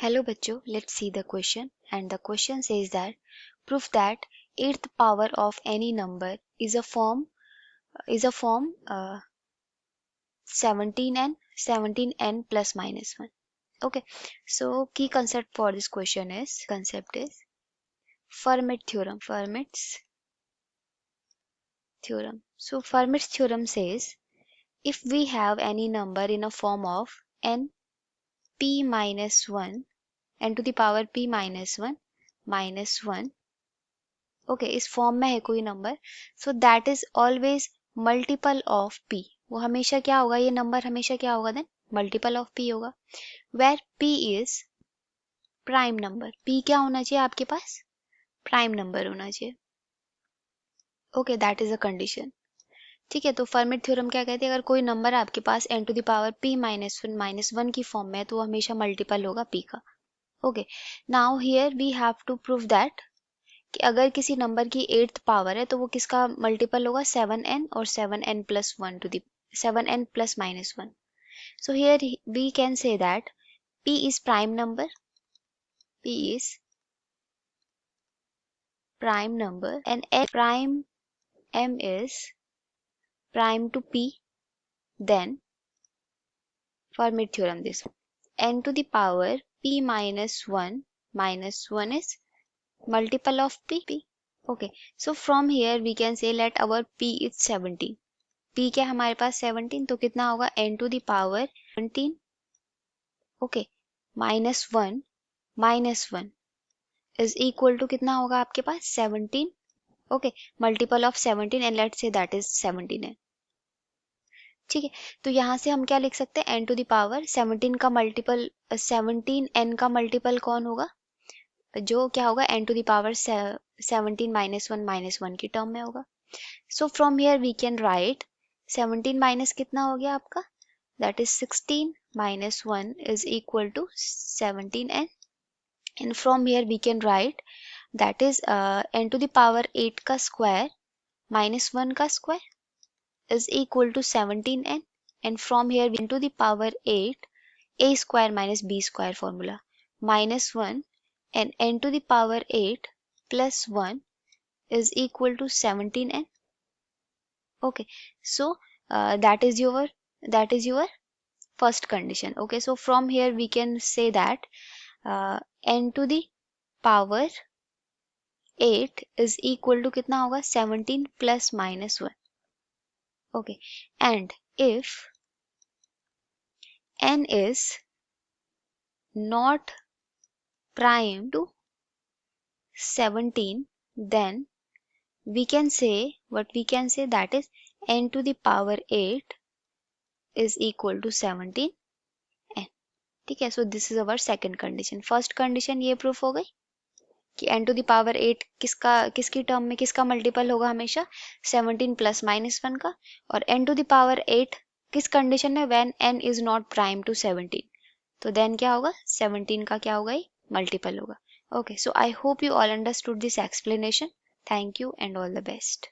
Hello बच्चों, let's see the question. And the question says that prove that eighth power of any number is a form 17n plus minus 1. Okay, so key concept for this question is Fermat's theorem. So Fermat's theorem says if we have any number in a form of n p minus 1 n to the power p minus 1, okay इस form में है कोई number, so that is always multiple of P. वो हमेशा क्या होगा, ये number हमेशा क्या होगा देन मल्टीपल ऑफ पी होगा, where P is prime number. P क्या होना चाहिए आपके पास, प्राइम नंबर होना चाहिए. Okay that is a condition. ठीक है, तो फर्मेट थ्योरम क्या कहते हैं, अगर कोई नंबर आपके पास n to the power p minus one की फॉर्म में है तो वो हमेशा मल्टीपल होगा p का. Okay, now here we have to prove that कि अगर किसी नंबर की एट्थ पावर है तो वो किसका मल्टीपल होगा, 7n और 7n plus 1 to the 7n plus minus 1. So here we can say that p is prime number, p is prime number and m is prime to p. Then Fermat theorem this n to the power p minus 1 is multiple of p. Okay, so from here we can say let our p is 17. p क्या हमारे पास 17, तो कितना होगा n to the power 17. Okay, minus one is equal to कितना होगा आपके पास 17. Okay, multiple of 17 and let's say that is 17 है. ठीक है, तो यहाँ से हम क्या लिख सकते हैं, n टू द पावर 17 का मल्टीपल 17n का मल्टीपल कौन होगा, जो क्या होगा n to the power 17 minus one की टर्म में होगा. So from here we can write 17 minus कितना हो गया आपका, that is 16 minus 1 is equal to 17n, and from here we can write that is n to the power 8 का square minus 1 का square is equal to 17n, and from here n to the power 8 a square minus b square formula minus 1 and n to the power 8 plus 1 is equal to 17n. Okay, so that is your first condition. Okay, so from here we can say that n to the power 8 is equal to कितना होगा 17 plus minus 1. Okay, and if n is not prime to 17, then we can say that is n to the power 8 is equal to 17 n. ठीक है, so this is our second condition. First condition ये proof हो गई कि n to the power 8 किसकी term में किसका multiple होगा, हमेशा 17 प्लस माइनस 1 का. और n टू द पावर 8 किस कंडीशन में, when n is not prime to 17, तो देन क्या होगा 17 का क्या होगा, मल्टीपल होगा. Okay, so I hope you all understood this explanation. Thank you and all the best.